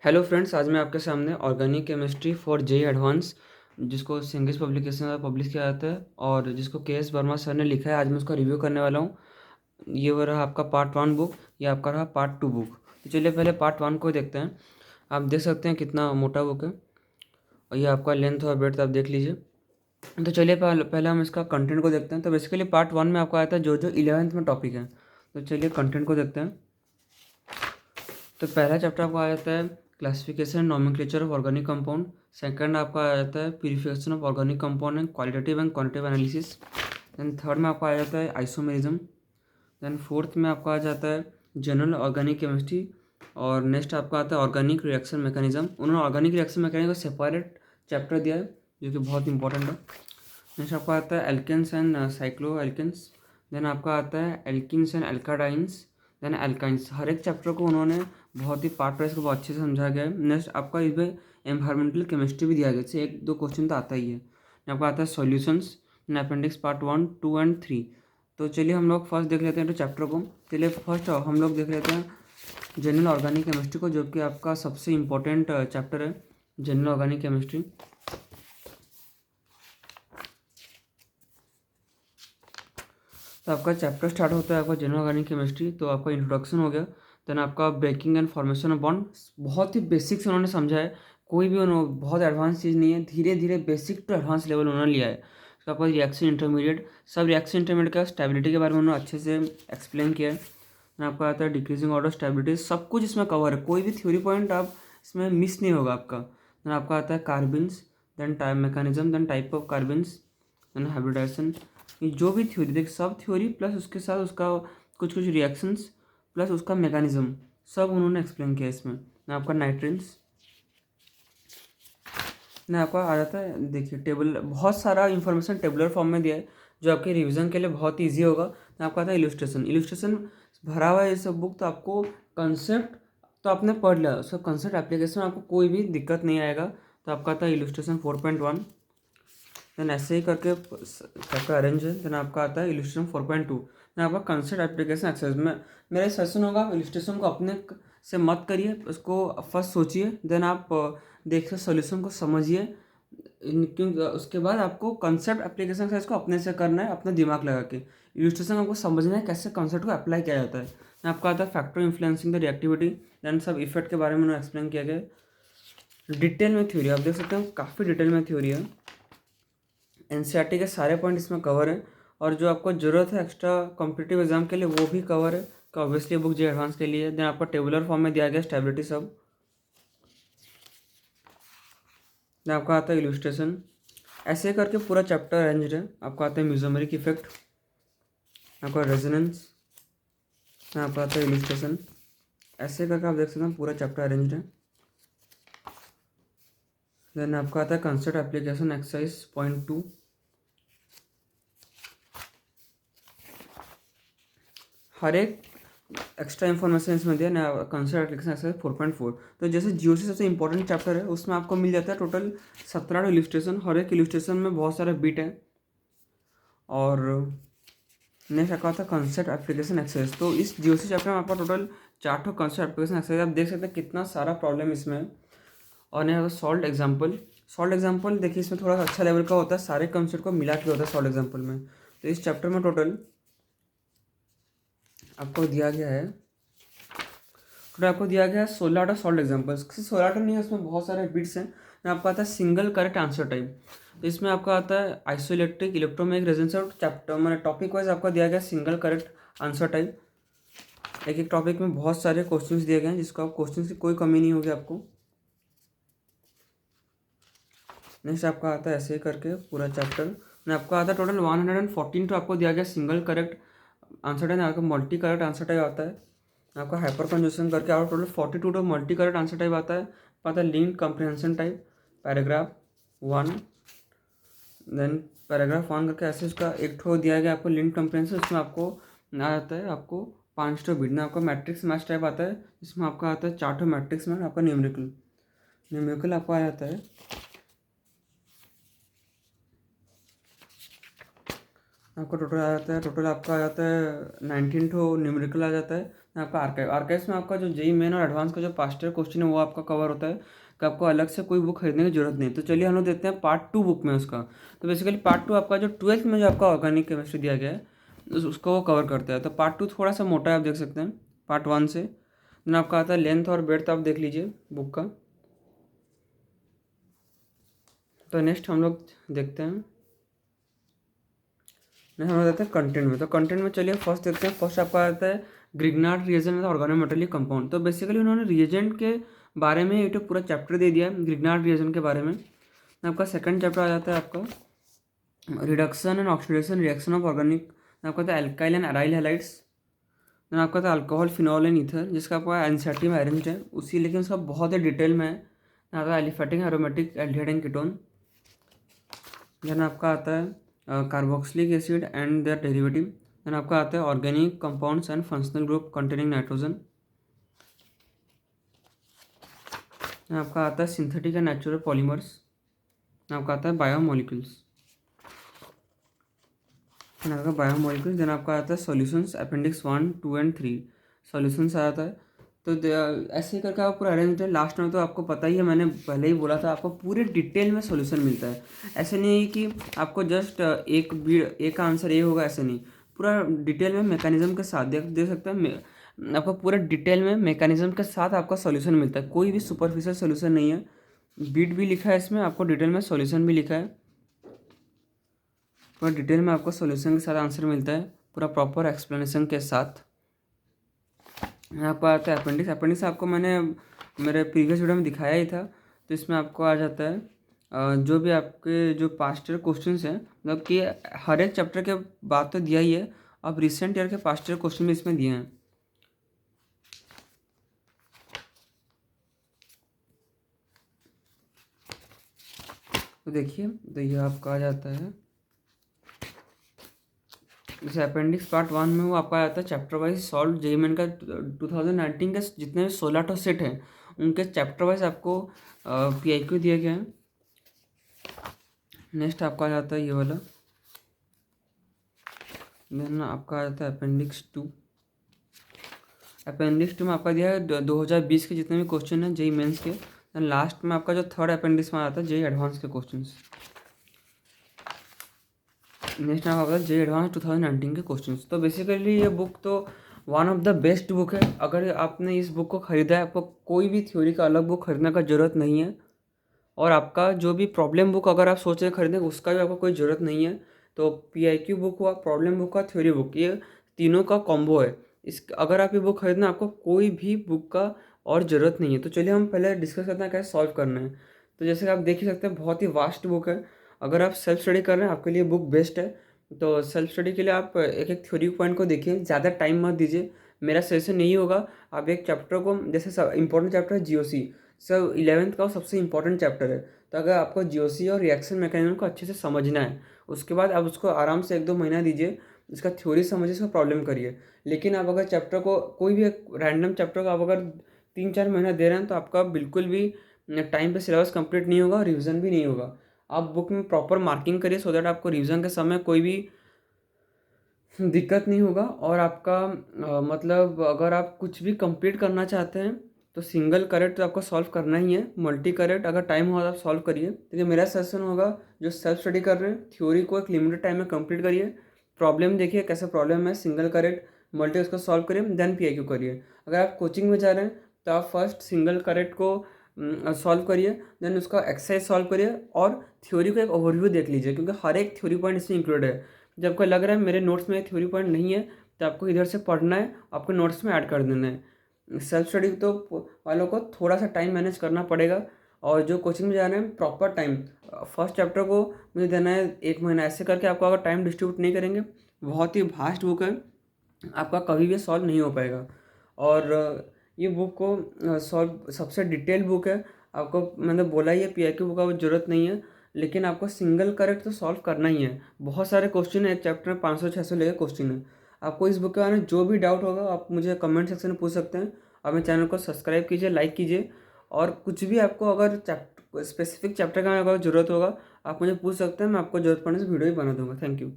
Hello friends, आज मैं आपके सामने organic chemistry for JEE advance जिसको सिंगिस पब्लिकेशन द्वारा पब्लिश किया जाता है और जिसको के एस वर्मा सर ने लिखा है, आज मैं उसका रिव्यू करने वाला हूँ। ये वो रहा आपका पार्ट 1 बुक, ये आपका रहा पार्ट 2 बुक। तो चलिए पहले पार्ट 1 को देखते हैं। आप देख सकते हैं कितना मोटा बुक है और ये आपका लेंथ और ब्रेड्थ आप देख लीजिए। तो चलिए पहले हम इसका कंटेंट को देखते हैं। तो बेसिकली पार्ट 1 में आपको आया था जो जो 11th में टॉपिक है। तो चलिए कंटेंट को देखते हैं। तो पहला चैप्टर आपको आ जाता है classification nomenclature of organic compound. Second आपका आ जाता है purification of organic compound and qualitative and quantitative analysis. Then third में आपको आ जाता है आइसोमेरिज्म। देन फोर्थ में आपका आ जाता है जनरल ऑर्गेनिक केमिस्ट्री। और नेक्स्ट आपका आता है ऑर्गेनिक रिएक्शन मैकेनिज्म। उन्होंने ऑर्गेनिक रिएक्शन मैकेनिज्म को सेपरेट चैप्टर दिया है जो कि बहुत इंपॉर्टेंट है। नेक्स्ट आपका आता है alkanes and cycloalkanes. Then आपका आता है alkenes and alkadienes. Then alkynes. हर एक चैप्टर को उन्होंने बहुत ही पार्ट वाइज को बहुत अच्छे से समझाया गया है। नेक्स्ट आपका इसमें एनवायरमेंटल केमिस्ट्री भी दिया गया है, जैसे एक दो क्वेश्चन तो आता ही है। आपका आता है solutions in appendix part 1, 2 and 3। तो चलिए हम लोग फर्स्ट देख लेते हैं तो चैप्टर को। चलिए फर्स्ट हम लोग देख लेते हैं जनरल ऑर्गेनिक केमिस्ट्री को, जो कि आपका सबसे इम्पोर्टेंट चैप्टर है जनरल ऑर्गेनिक केमिस्ट्री। तो आपका चैप्टर स्टार्ट होता है आपका जनरल ऑर्गेनिक केमिस्ट्री। तो आपका इंट्रोडक्शन हो गया। देन आपका breaking and formation of bond, बहुत ही बेसिक से उन्होंने समझा है। कोई भी उन्होंने बहुत एडवांस चीज़ नहीं है, धीरे धीरे बेसिक टू एडवांस लेवल उन्होंने लिया है। तो आपका रिएक्शन इंटरमीडिएट, सब रिएक्शन इंटरमीडिएट का स्टेबिलिटी के बारे में उन्होंने अच्छे से एक्सप्लेन किया है। देन आपका आता है डिक्रीजिंग ऑर्डर स्टेबिलिटी, सब कुछ इसमें कवर है, कोई भी थ्योरी पॉइंट आप इसमें मिस नहीं होगा आपका। देन आपका आता है carbenes, then time mechanism, then type of carbenes, then hybridization. ये जो भी थ्योरी देख, सब थ्योरी प्लस उसके साथ उसका कुछ कुछ रिएक्शंस प्लस उसका मैकेनिज्म सब उन्होंने एक्सप्लेन किया इसमें। ना आपका नाइट्रेंस, ना आपका आ जाता है देखिए टेबल, बहुत सारा इंफॉर्मेशन टेबुलर फॉर्म में दिया है जो आपके रिवीजन के लिए बहुत ईजी होगा। ना आपका आता है इलस्ट्रेशन। इलस्ट्रेशन भरा हुआ है ये सब बुक, तो आपको कंसेप्ट तो आपने पढ़ लिया, उसका कंसेप्ट एप्लीकेशन में आपको कोई भी दिक्कत नहीं आएगा। तो आपका आता है इलस्ट्रेशन 4.1। देन ऐसे ही करके आपका अरेंज है। देन आपका आता है इलस्ट्रेशन 4.2। देन आपका कंसेप्ट एप्लीकेशन एक्सरसाइज में मेरा सेशन होगा। आप इलस्ट्रेशन को अपने से मत करिए, उसको फर्स्ट सोचिए, देन आप देखिए सोल्यूशन को समझिए। क्योंकि उसके बाद आपको कंसेप्ट एप्लीकेशन एक्सरसाइज को अपने से करना है, अपना दिमाग लगा के। इलस्ट्रेशन आपको समझना है कैसे कंसेप्ट को अप्लाई किया जाता है। देन आपका आता है factor influencing the reactivity. Then सब इफेक्ट के बारे में एक्सप्लेन किया गया डिटेल में थ्योरी। आप देख सकते हैं काफ़ी डिटेल में थ्योरी है। एनसीईआरटी के सारे पॉइंट इसमें कवर है और जो आपको ज़रूरत है एक्स्ट्रा कॉम्पिटिटिव एग्जाम के लिए वो भी कवर है, कि ऑब्वियसली बुक जो एडवांस के लिए। देन आपको टेबुलर फॉर्म में दिया गया स्टेबिलिटी सब। देन आपका आता है इलस्ट्रेशन। ऐसे करके पूरा चैप्टर अरेंज्ड है। आपको आता है म्यूजोमेरिक इफेक्ट, आपका रेजोनेंस, आपका आता है इलस्ट्रेशन। ऐसे करके आप देख सकते हैं पूरा चैप्टर अरेंज्ड है। देन आपका आता है कंसेप्ट एप्लीकेशन एक्सरसाइज .2। हर एक एक्स्ट्रा इन्फॉर्मेशन इसमें दिया ना। Concept application exercise 4.4। तो जैसे जीओसी सबसे इंपॉर्टेंट चैप्टर है, उसमें आपको मिल जाता है टोटल 17 इलस्ट्रेशन। हर एक इलस्ट्रेशन में बहुत सारे बिट है। और नेक्स्ट आपका था कंसेप्ट एप्लीकेशन एक्सरसाइज। तो इस जीओसी चैप्टर में आपका टोटल 4 कंसेप्ट एप्लीकेशन एक्सरसाइज। आप देख सकते हैं कितना सारा प्रॉब्लम इसमें है। और next salt example. Salt example देखिए इसमें थोड़ा सा अच्छा लेवल का होता है, सारे कंसेप्ट को मिला के होता है सॉल्ट एग्जाम्पल में। तो इस चैप्टर में टोटल आपको दिया गया है, टोटल आपको दिया गया है 16 सॉल्ट एग्जाम्पल्स। 16 नहीं है, उसमें बहुत सारे बिट्स हैं। आपका आता है सिंगल करेक्ट आंसर टाइप। तो इसमें आपका आता है आइसोइलेक्ट्रिक इलेक्ट्रोमैग्नेटिक रेजोनेंस और चैप्टर मैंने टॉपिक वाइज आपका दिया गया सिंगल करेक्ट आंसर टाइप। एक एक टॉपिक में बहुत सारे क्वेश्चंस दिए गए हैं, जिसको आप क्वेश्चंस की कोई कमी नहीं होगी आपको। नेक्स्ट आपका आता है ऐसे करके पूरा चैप्टर में आपका आता है टोटल 114 तो आपको दिया गया सिंगल करेक्ट आंसर टाइप। आपका मल्टी करेक्ट आंसर टाइप आता है आपका हाइपर कंजूशन करके। और टोटल 42 तो मल्टी करेक्ट आंसर टाइप आता है। आता है link comprehension type, paragraph 1। Then paragraph 1 करके ऐसे उसका एक ठो दिया गया आपको लिंक कंप्रिहेंशन। उसमें आपको आ जाता है आपको 5 ठो बिट। आपका मैट्रिक्स मैच टाइप आता है, इसमें आपका आता है 4 ठो मैट्रिक्स में आपका न्यूमेरिकल। न्यूमेरिकल आपको आ जाता है आपका टोटल आ जाता है, टोटल आपका आ जाता है 19 ठो न्यूमेरिकल आ जाता है। आपका आर्काइव, आर्काइव्स में आपका जो जेई मेन और एडवांस का जो पास्ट ईयर क्वेश्चन है वो आपका कवर होता है, कि आपको अलग से कोई बुक खरीदने की जरूरत नहीं। तो चलिए हम लोग देखते हैं पार्ट 2 बुक में उसका। तो बेसिकली पार्ट 2 आपका जो 12th में जो आपका ऑर्गेनिक केमिस्ट्री दिया गया है उसको वो कवर करता है। तो पार्ट 2 थोड़ा सा मोटा है, आप देख सकते हैं पार्ट 1 से। देन आपका आता है लेंथ और ब्रेड्थ, आप देख लीजिए बुक का। तो नेक्स्ट हम लोग देखते हैं, नेक्स्ट हम लोग देखते हैं कंटेंट में। तो कंटेंट में चलिए फर्स्ट देखते हैं। फर्स्ट आपका आता है ग्रिग्नार्ड रिएजेंट ऑर्गेनोमेटेलिक कंपाउंड। तो बेसिकली उन्होंने रिएजेंट के बारे में ये तो पूरा चैप्टर दे दिया है ग्रिग्नार्ड रिएजेंट के बारे में। आपका सेकंड चैप्टर आ जाता है आपका reduction and oxidation reaction of organic. आपका था alkyl and aryl halides. Then आपका था अल्कोहल फिनॉल एंड ईथर, जिसका आपका एनसीईआरटी में अरेंज है उसी, लेकिन उसका बहुत ही डिटेल में है। आता है aliphatic aromatic aldehyde and ketone. Then आपका आता है carboxylic acid and their derivative. Then आपका आता है organic compounds and functional group containing nitrogen. आपका आता है सिंथेटिक एंड नेचुरल पॉलीमर्स। आपका आता है बायोमोलिक्यूल्स। देन आपका बायोमोलिक्यूल्स। देन आपका आता है सॉल्यूशंस अपेंडिक्स 1, 2 एंड 3 सॉल्यूशंस आ जाता है। तो ऐसे ही करके आप पूरा अरेंज है। लास्ट में तो आपको पता ही है, मैंने पहले ही बोला था, आपको पूरे डिटेल में सॉल्यूशन मिलता है। ऐसे नहीं है कि आपको जस्ट एक का आंसर ये होगा, ऐसे नहीं। पूरा डिटेल में मैकेनिज्म के साथ देख सकते हैं, आपको पूरा डिटेल में मैकेनिज्म के साथ आपका सॉल्यूशन मिलता है। कोई भी सुपरफिशियल सॉल्यूशन नहीं है। बीट भी लिखा है इसमें, आपको डिटेल में सॉल्यूशन भी लिखा है। पूरा डिटेल में आपको सॉल्यूशन के साथ आंसर मिलता है, पूरा प्रॉपर एक्सप्लेनेशन के साथ। आपको आता है अपेंडिक्स। अपेंडिक्स आपको मैंने मेरे प्रीवियस वीडियो में दिखाया ही था। तो इसमें आपको आ जाता है जो भी आपके जो पास्ट ईयर क्वेश्चंस हैं, मतलब कि हर एक चैप्टर के बाद तो दिया ही है, अब रिसेंट ईयर के पास्ट ईयर क्वेश्चन भी इसमें दिए हैं। तो देखिए, तो ये आपका आ जाता है जैसे अपेंडिक्स पार्ट 1 में वो आपका आता है chapter wise solve JEE main का 2019 के जितने भी 16 सेट हैं उनके चैप्टर वाइज आपको पीआईक्यू दिया गया है। नेक्स्ट आपका आ जाता है ये वाला। देन आपका आ जाता है अपेंडिक्स 2। अपेंडिक्स 2 में आपका दिया है 2020 के जितने भी क्वेश्चन हैं जेईई मेंस के। देन लास्ट में आपका जो थर्ड अपेंडिक्स में आता है जेईई एडवांस के क्वेश्चन। नेक्स्ट नाम होगा जेईई एडवांस 2019 के क्वेश्चंस। तो बेसिकली ये बुक तो one of the best book है। अगर आपने इस बुक को ख़रीदा है, आपको कोई भी थ्योरी का अलग बुक खरीदने का ज़रूरत नहीं है। और आपका जो भी प्रॉब्लम बुक अगर आप सोच रहे हैं खरीदने, उसका भी आपको कोई ज़रूरत नहीं है। तो पीआईक्यू बुक हुआ, प्रॉब्लम बुक का, थ्योरी बुक, ये तीनों का कॉम्बो है। इस अगर आप ये बुक खरीदना, आपको कोई भी बुक का और ज़रूरत नहीं है। तो चलिए हम पहले डिस्कस करते हैं कैसे सॉल्व करना है। तो जैसे कि आप देख ही सकते हैं, बहुत ही वास्ट बुक है। अगर आप सेल्फ स्टडी कर रहे हैं, आपके लिए बुक बेस्ट है। तो सेल्फ स्टडी के लिए आप एक एक थ्योरी पॉइंट को देखिए, ज़्यादा टाइम मत दीजिए। मेरा सजेशन यही होगा, आप एक चैप्टर को, जैसे सब इंपॉर्टेंट चैप्टर है जीओसी, सब 11th का सबसे इंपॉर्टेंट चैप्टर है। तो अगर आपको जीओसी और रिएक्शन मैकेनिज्म को अच्छे से समझना है, उसके बाद आप उसको आराम से 1-2 महीना दीजिए, इसका थ्योरी समझिए, इसका प्रॉब्लम करिए। लेकिन आप अगर चैप्टर को, कोई भी एक रैंडम चैप्टर को आप अगर 3-4 महीना दे रहे हैं, तो आपका बिल्कुल भी टाइम पे सिलेबस कंप्लीट नहीं होगा, रिविज़न भी नहीं होगा। आप बुक में प्रॉपर मार्किंग करिए, सो दैट आपको रिविज़न के समय कोई भी दिक्कत नहीं होगा। और आपका मतलब अगर आप कुछ भी कंप्लीट करना चाहते हैं, तो सिंगल करेक्ट तो आपको सॉल्व करना ही है। मल्टी करेक्ट अगर टाइम हो तो आप सॉल्व करिए। तो ये मेरा सजेशन होगा, जो सेल्फ स्टडी कर रहे हैं, थ्योरी को एक लिमिटेड टाइम में कंप्लीट करिए। प्रॉब्लम देखिए कैसे प्रॉब्लम है, सिंगल करेक्ट मल्टी उसको सॉल्व करिए, देन पीआईक्यू करिए। अगर आप कोचिंग में जा रहे हैं, तो आप फर्स्ट सिंगल करेक्ट को सॉल्व करिए, देन उसका एक्सरसाइज सॉल्व करिए, और थ्योरी को एक ओवरव्यू देख लीजिए, क्योंकि हर एक थ्योरी पॉइंट इसमें इंक्लूड है। जब आपको लग रहा है मेरे नोट्स में थ्योरी पॉइंट नहीं है, तो आपको इधर से पढ़ना है, आपको नोट्स में ऐड कर देना है। सेल्फ स्टडी तो वालों को थोड़ा सा टाइम मैनेज करना पड़ेगा। और जो कोचिंग में जा रहे हैं, प्रॉपर टाइम, फर्स्ट चैप्टर को मुझे देना है 1 महीना, ऐसे करके आपको अगर टाइम डिस्ट्रीब्यूट नहीं करेंगे, बहुत ही वास्ट बुक है, आपका कभी भी सॉल्व नहीं हो पाएगा। और ये बुक को सॉल्व सबसे डिटेल बुक है। आपको मैंने बोला ही है, पीआईक्यू बुक का ज़रूरत नहीं है, लेकिन आपको सिंगल करेक्ट तो सॉल्व करना ही है। बहुत सारे क्वेश्चन है, एक चैप्टर में 500-600 लेकर क्वेश्चन है। आपको इस बुक के बारे में जो भी डाउट होगा, आप मुझे कमेंट सेक्शन में पूछ सकते हैं। और मेरे चैनल को सब्सक्राइब कीजिए, लाइक कीजिए। और कुछ भी आपको अगर स्पेसिफिक चैप्टर का अगर ज़रूरत होगा, आप मुझे पूछ सकते हैं, मैं आपको ज़रूरत पड़ने से वीडियो ही बना दूँगा। Thank you.